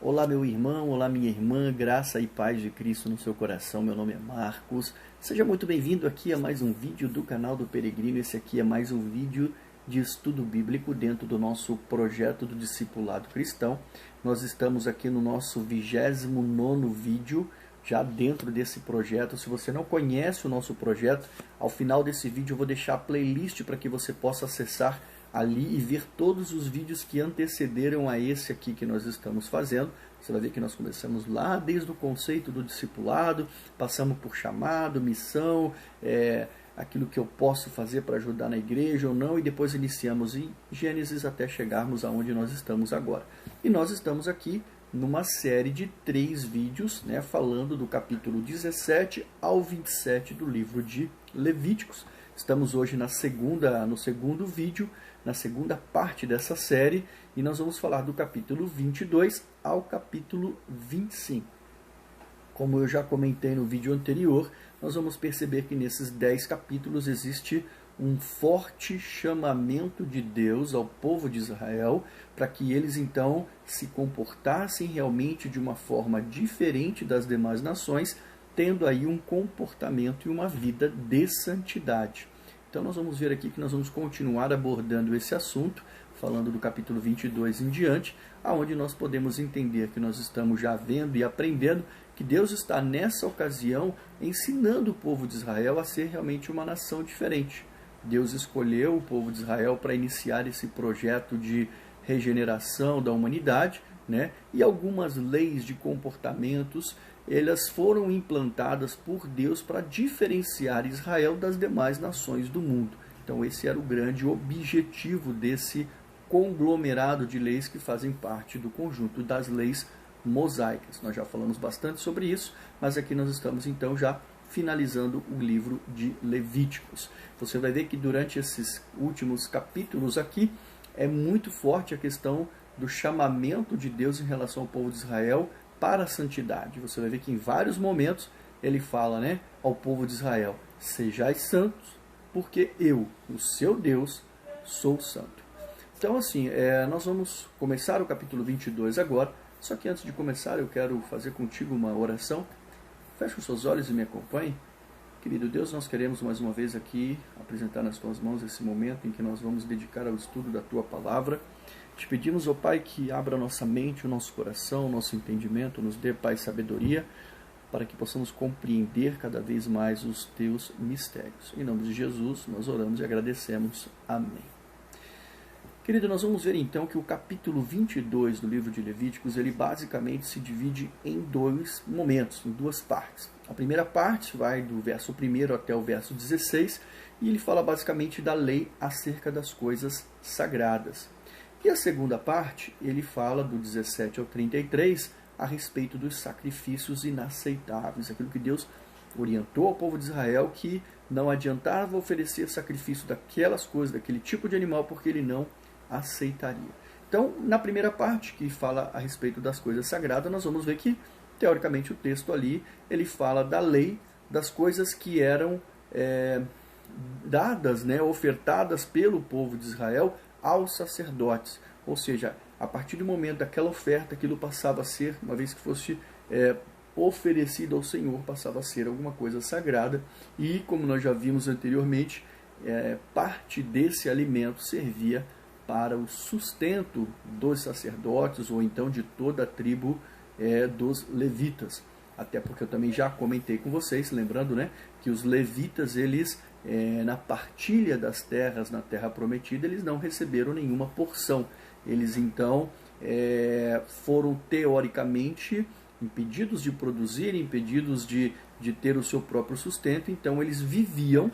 Olá, meu irmão, olá, minha irmã, graça e paz de Cristo no seu coração. Meu nome é Marcos. Seja muito bem-vindo aqui a mais um vídeo do canal do Peregrino. Esse aqui é mais um vídeo de estudo bíblico dentro do nosso projeto do Discipulado Cristão. Nós estamos aqui no nosso 29º vídeo, já dentro desse projeto. Se você não conhece o nosso projeto, ao final desse vídeo eu vou deixar a playlist para que você possa acessar ali e ver todos os vídeos que antecederam a esse aqui que nós estamos fazendo. Você vai ver que nós começamos lá desde o conceito do discipulado, passamos por chamado, missão, aquilo que eu posso fazer para ajudar na igreja ou não, e depois iniciamos em Gênesis até chegarmos aonde nós estamos agora. E nós estamos aqui numa série de 3 vídeos, falando do capítulo 17 ao 27 do livro de Levíticos. Estamos hoje no segundo vídeo, na segunda parte dessa série, e nós vamos falar do capítulo 22 ao capítulo 25. Como eu já comentei no vídeo anterior, nós vamos perceber que nesses 10 capítulos existe um forte chamamento de Deus ao povo de Israel, para que eles então se comportassem realmente de uma forma diferente das demais nações, tendo aí um comportamento e uma vida de santidade. Então nós vamos ver aqui que nós vamos continuar abordando esse assunto, falando do capítulo 22 em diante, aonde nós podemos entender que nós estamos já vendo e aprendendo que Deus está nessa ocasião ensinando o povo de Israel a ser realmente uma nação diferente. Deus escolheu o povo de Israel para iniciar esse projeto de regeneração da humanidade, e algumas leis de comportamentos elas foram implantadas por Deus para diferenciar Israel das demais nações do mundo. Então esse era o grande objetivo desse conglomerado de leis que fazem parte do conjunto das leis mosaicas. Nós já falamos bastante sobre isso, mas aqui nós estamos então já finalizando o livro de Levíticos. Você vai ver que durante esses últimos capítulos aqui é muito forte a questão do chamamento de Deus em relação ao povo de Israel para a santidade. Você vai ver que em vários momentos ele fala ao povo de Israel: sejais santos, porque eu, o seu Deus, sou santo. Então assim, nós vamos começar o capítulo 22 agora, só que antes de começar eu quero fazer contigo uma oração. Feche os seus olhos e me acompanhe. Querido Deus, nós queremos mais uma vez aqui apresentar nas tuas mãos esse momento em que nós vamos dedicar ao estudo da tua palavra. Te pedimos, ó Pai, que abra a nossa mente, o nosso coração, o nosso entendimento, nos dê, Pai, sabedoria, para que possamos compreender cada vez mais os teus mistérios. Em nome de Jesus, nós oramos e agradecemos. Amém. Querido, nós vamos ver então que o capítulo 22 do livro de Levíticos, ele basicamente se divide em 2 momentos, em 2 partes. A primeira parte vai do verso 1 até o verso 16, e ele fala basicamente da lei acerca das coisas sagradas. E a segunda parte, ele fala do 17 ao 33, a respeito dos sacrifícios inaceitáveis, aquilo que Deus orientou ao povo de Israel, que não adiantava oferecer sacrifício daquelas coisas, daquele tipo de animal, porque ele não aceitaria. Então, na primeira parte, que fala a respeito das coisas sagradas, nós vamos ver que, teoricamente, o texto ali, ele fala da lei, das coisas que eram dadas, ofertadas pelo povo de Israel aos sacerdotes. Ou seja, a partir do momento daquela oferta, aquilo passava a ser, uma vez que fosse oferecido ao Senhor, passava a ser alguma coisa sagrada. E, como nós já vimos anteriormente, parte desse alimento servia para o sustento dos sacerdotes, ou então de toda a tribo dos levitas. Até porque eu também já comentei com vocês, lembrando que os levitas, eles na partilha das terras, na terra prometida, eles não receberam nenhuma porção. Eles então foram teoricamente impedidos de produzir, impedidos de ter o seu próprio sustento. Então eles viviam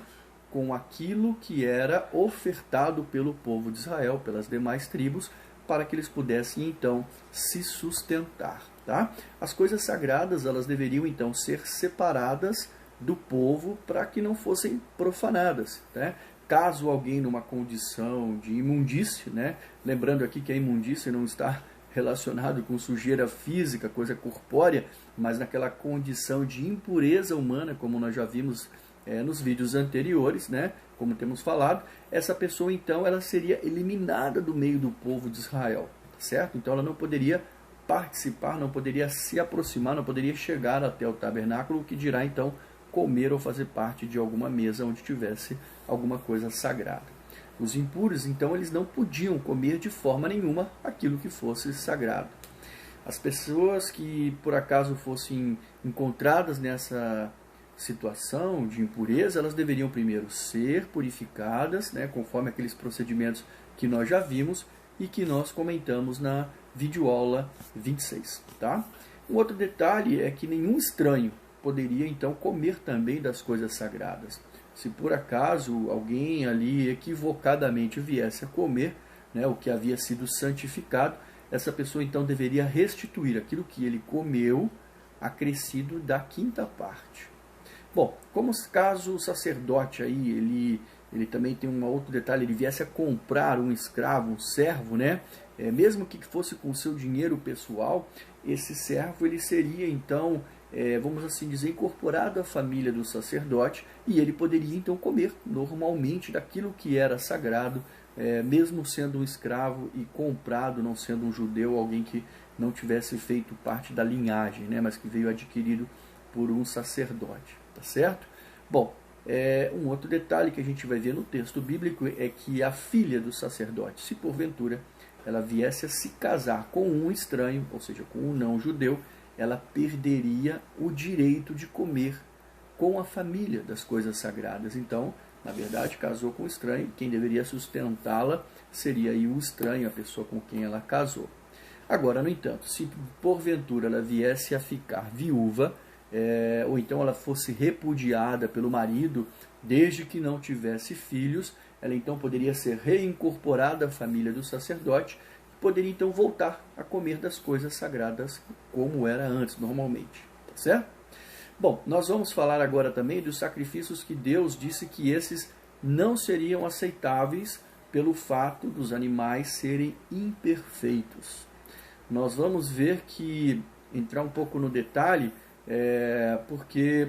com aquilo que era ofertado pelo povo de Israel, pelas demais tribos, para que eles pudessem então se sustentar. As coisas sagradas, elas deveriam então ser separadas do povo para que não fossem profanadas. Caso alguém numa condição de imundície, lembrando aqui que a imundície não está relacionado com sujeira física, coisa corpórea, mas naquela condição de impureza humana, como nós já vimos nos vídeos anteriores, como temos falado, essa pessoa então ela seria eliminada do meio do povo de Israel, certo? Então ela não poderia participar, não poderia se aproximar, não poderia chegar até o tabernáculo, o que dirá então comer ou fazer parte de alguma mesa onde tivesse alguma coisa sagrada. Os impuros, então, eles não podiam comer de forma nenhuma aquilo que fosse sagrado. As pessoas que por acaso fossem encontradas nessa situação de impureza, elas deveriam primeiro ser purificadas, né, conforme aqueles procedimentos que nós já vimos e que nós comentamos na videoaula 26. Tá? Um outro detalhe é que nenhum estranho poderia então comer também das coisas sagradas. Se por acaso alguém ali equivocadamente viesse a comer, né, o que havia sido santificado, essa pessoa então deveria restituir aquilo que ele comeu, acrescido da quinta parte. Bom, como caso o sacerdote aí, ele também tem um outro detalhe, ele viesse a comprar um escravo, um servo, né? Mesmo que fosse com o seu dinheiro pessoal, esse servo ele seria então, vamos assim dizer, incorporado à família do sacerdote, e ele poderia então comer normalmente daquilo que era sagrado, mesmo sendo um escravo e comprado, não sendo um judeu, alguém que não tivesse feito parte da linhagem, né? Mas que veio adquirido por um sacerdote. Tá certo? Bom, um outro detalhe que a gente vai ver no texto bíblico é que a filha do sacerdote, se porventura ela viesse a se casar com um estranho, ou seja, com um não-judeu, ela perderia o direito de comer com a família das coisas sagradas. Então, na verdade, casou com um estranho, quem deveria sustentá-la seria aí o estranho, a pessoa com quem ela casou. Agora, no entanto, se porventura ela viesse a ficar viúva, ou então ela fosse repudiada pelo marido, desde que não tivesse filhos, ela então poderia ser reincorporada à família do sacerdote, e poderia então voltar a comer das coisas sagradas como era antes, normalmente. Tá certo? Bom, nós vamos falar agora também dos sacrifícios que Deus disse que esses não seriam aceitáveis pelo fato dos animais serem imperfeitos. Nós vamos ver que, entrar um pouco no detalhe, porque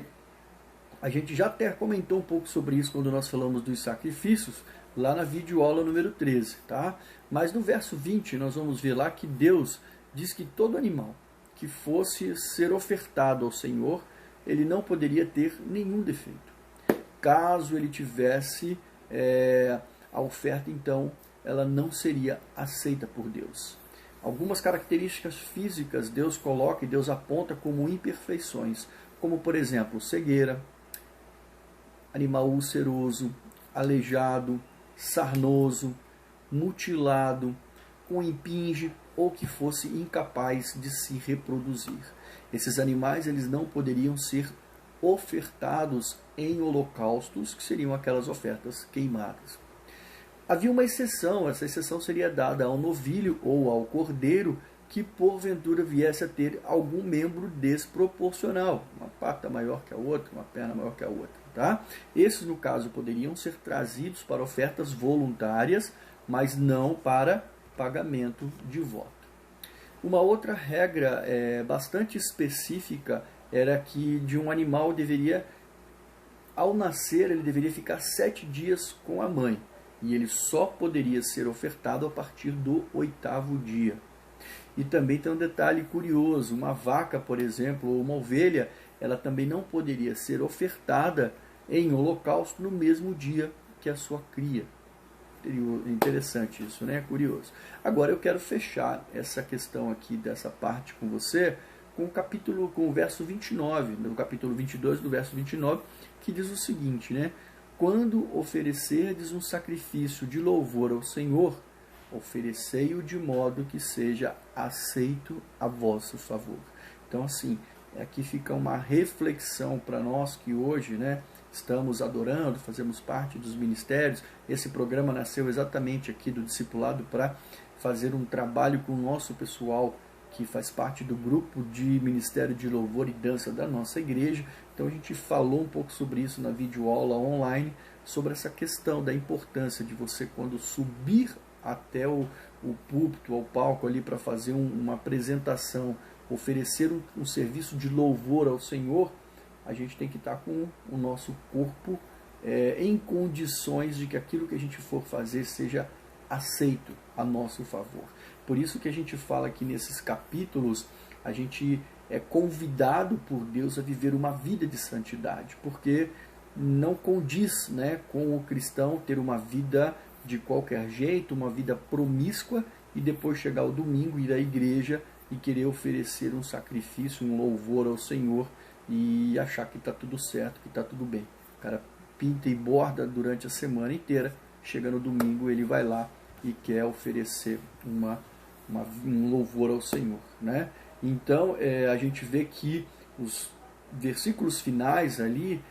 a gente já até comentou um pouco sobre isso quando nós falamos dos sacrifícios, lá na videoaula número 13, tá? Mas no verso 20 nós vamos ver lá que Deus diz que todo animal que fosse ser ofertado ao Senhor, ele não poderia ter nenhum defeito. Caso ele tivesse a oferta, então ela não seria aceita por Deus. Algumas características físicas Deus coloca e Deus aponta como imperfeições, como por exemplo, cegueira, animal ulceroso, aleijado, sarnoso, mutilado, com impinge ou que fosse incapaz de se reproduzir. Esses animais eles não poderiam ser ofertados em holocaustos, que seriam aquelas ofertas queimadas. Havia uma exceção, essa exceção seria dada ao novilho ou ao cordeiro que porventura viesse a ter algum membro desproporcional, uma pata maior que a outra, uma perna maior que a outra. Tá? Esses, no caso, poderiam ser trazidos para ofertas voluntárias, mas não para pagamento de voto. Uma outra regra bastante específica era que de um animal ao nascer, ele deveria ficar 7 dias com a mãe. E ele só poderia ser ofertado a partir do 8º dia. E também tem um detalhe curioso, uma vaca, por exemplo, ou uma ovelha, ela também não poderia ser ofertada em holocausto no mesmo dia que a sua cria. Interessante isso, né? Curioso. Agora eu quero fechar essa questão aqui, dessa parte com você, com o verso 29, no capítulo 22, do verso 29, que diz o seguinte, né? Quando oferecerdes um sacrifício de louvor ao Senhor, oferecei-o de modo que seja aceito a vosso favor. Então, assim, aqui fica uma reflexão para nós que hoje, né, estamos adorando, fazemos parte dos ministérios. Esse programa nasceu exatamente aqui do discipulado para fazer um trabalho com o nosso pessoal que faz parte do grupo de Ministério de Louvor e Dança da nossa igreja. Então a gente falou um pouco sobre isso na videoaula online, sobre essa questão da importância de você, quando subir até o púlpito, ao palco ali para fazer uma apresentação, oferecer um serviço de louvor ao Senhor, a gente tem que estar com o nosso corpo em condições de que aquilo que a gente for fazer seja aceito a nosso favor. Por isso que a gente fala que nesses capítulos a gente é convidado por Deus a viver uma vida de santidade, porque não condiz, né, com o cristão ter uma vida de qualquer jeito, uma vida promíscua, e depois chegar o domingo, ir à igreja e querer oferecer um sacrifício, um louvor ao Senhor e achar que está tudo certo, que está tudo bem. O cara pinta e borda durante a semana inteira, chega no domingo, ele vai lá e quer oferecer um louvor ao Senhor, né? Então a gente vê que os versículos finais ali,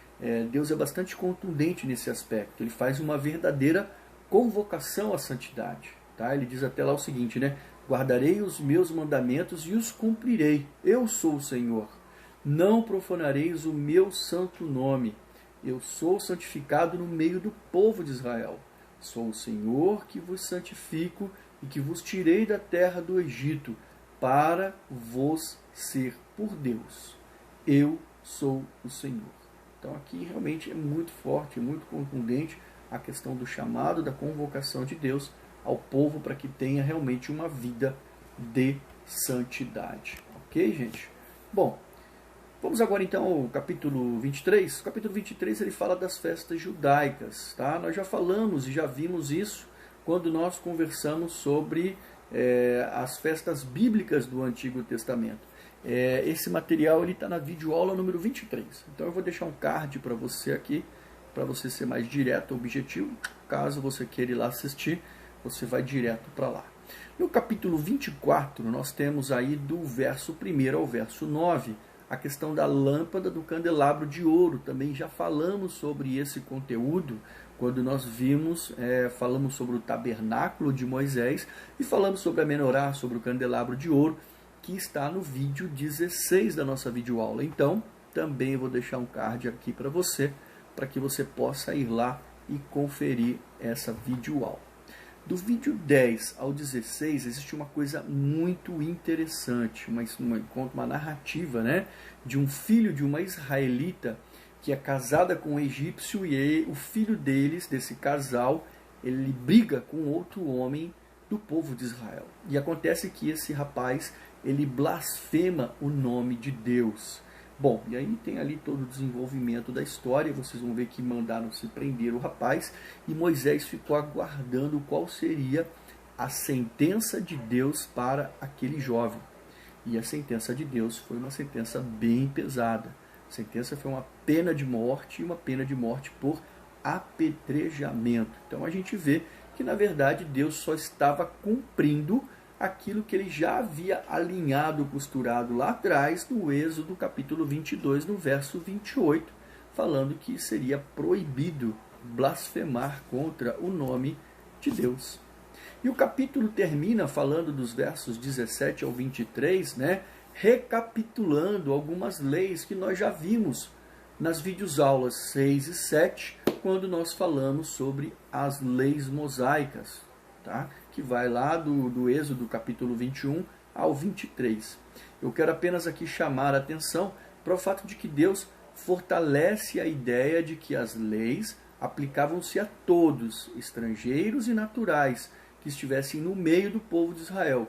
Deus é bastante contundente nesse aspecto. Ele faz uma verdadeira convocação à santidade, tá? Ele diz até lá o seguinte, né? Guardarei os meus mandamentos e os cumprirei. Eu sou o Senhor. Não profanareis o meu santo nome. Eu sou santificado no meio do povo de Israel. Sou o Senhor que vos santifico e que vos tirei da terra do Egito, para vos ser por Deus. Eu sou o Senhor. Então aqui realmente é muito forte, muito contundente a questão do chamado, da convocação de Deus ao povo para que tenha realmente uma vida de santidade. Ok, gente? Bom, vamos agora então ao capítulo 23. O capítulo 23 ele fala das festas judaicas. Tá? Nós já falamos e já vimos isso quando nós conversamos sobre as festas bíblicas do Antigo Testamento. Esse material está na videoaula número 23. Então eu vou deixar um card para você aqui, para você ser mais direto, objetivo. Caso você queira ir lá assistir, você vai direto para lá. No capítulo 24, nós temos aí do verso 1 ao verso 9, a questão da lâmpada do candelabro de ouro. Também já falamos sobre esse conteúdo quando nós falamos sobre o tabernáculo de Moisés e falamos sobre a menorá, sobre o candelabro de ouro, que está no vídeo 16 da nossa videoaula. Então, também vou deixar um card aqui para que você possa ir lá e conferir essa videoaula. Do vídeo 10 ao 16 existe uma coisa muito interessante, uma narrativa, né, de um filho de uma israelita que é casada com um egípcio, e o filho desse casal, ele briga com outro homem do povo de Israel. E acontece que esse rapaz, ele blasfema o nome de Deus. Bom, e aí tem ali todo o desenvolvimento da história. Vocês vão ver que mandaram se prender o rapaz, e Moisés ficou aguardando qual seria a sentença de Deus para aquele jovem. E a sentença de Deus foi uma sentença bem pesada. A sentença foi uma pena de morte, e uma pena de morte por apedrejamento. Então a gente vê que na verdade Deus só estava cumprindo aquilo que ele já havia alinhado, costurado lá atrás, no Êxodo capítulo 22, no verso 28, falando que seria proibido blasfemar contra o nome de Deus. E o capítulo termina falando dos versos 17 ao 23, né, recapitulando algumas leis que nós já vimos nas videoaulas 6 e 7, quando nós falamos sobre as leis mosaicas, tá? Que vai lá do Êxodo capítulo 21 ao 23. Eu quero apenas aqui chamar a atenção para o fato de que Deus fortalece a ideia de que as leis aplicavam-se a todos, estrangeiros e naturais, que estivessem no meio do povo de Israel.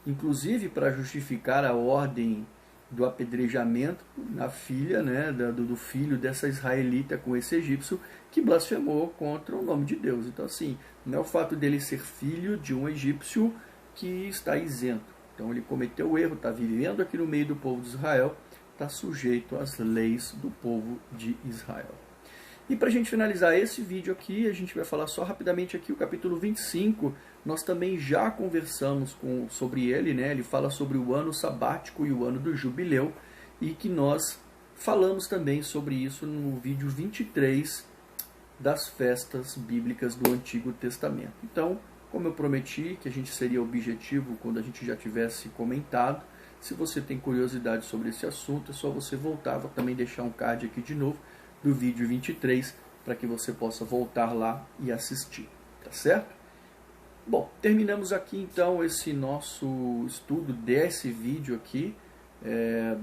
Inclusive para justificar a ordem do apedrejamento na filha, né, do filho dessa israelita com esse egípcio que blasfemou contra o nome de Deus. Então assim, não é o fato dele ser filho de um egípcio que está isento. Então ele cometeu o erro, está vivendo aqui no meio do povo de Israel, está sujeito às leis do povo de Israel. E para a gente finalizar esse vídeo aqui, a gente vai falar só rapidamente aqui o capítulo 25. Nós também já conversamos sobre ele, né? Ele fala sobre o ano sabático e o ano do jubileu, e que nós falamos também sobre isso no vídeo 23 das festas bíblicas do Antigo Testamento. Então, como eu prometi que a gente seria objetivo quando a gente já tivesse comentado, se você tem curiosidade sobre esse assunto, é só você voltar. Vou também deixar um card aqui de novo do vídeo 23, para que você possa voltar lá e assistir, tá certo? Bom, terminamos aqui então esse nosso estudo desse vídeo aqui.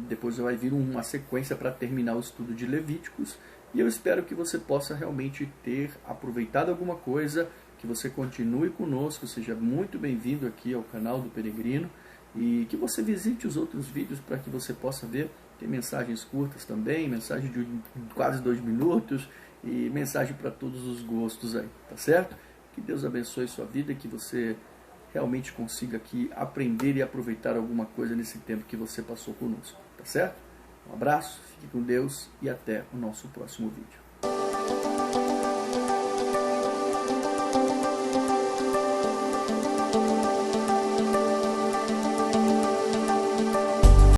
Depois vai vir uma sequência para terminar o estudo de Levíticos, e eu espero que você possa realmente ter aproveitado alguma coisa, que você continue conosco, seja muito bem-vindo aqui ao canal do Peregrino e que você visite os outros vídeos para que você possa ver. Tem mensagens curtas também, mensagem de quase 2 minutos e mensagem para todos os gostos aí, tá certo? Que Deus abençoe sua vida, que você realmente consiga aqui aprender e aproveitar alguma coisa nesse tempo que você passou conosco, tá certo? Um abraço, fique com Deus e até o nosso próximo vídeo.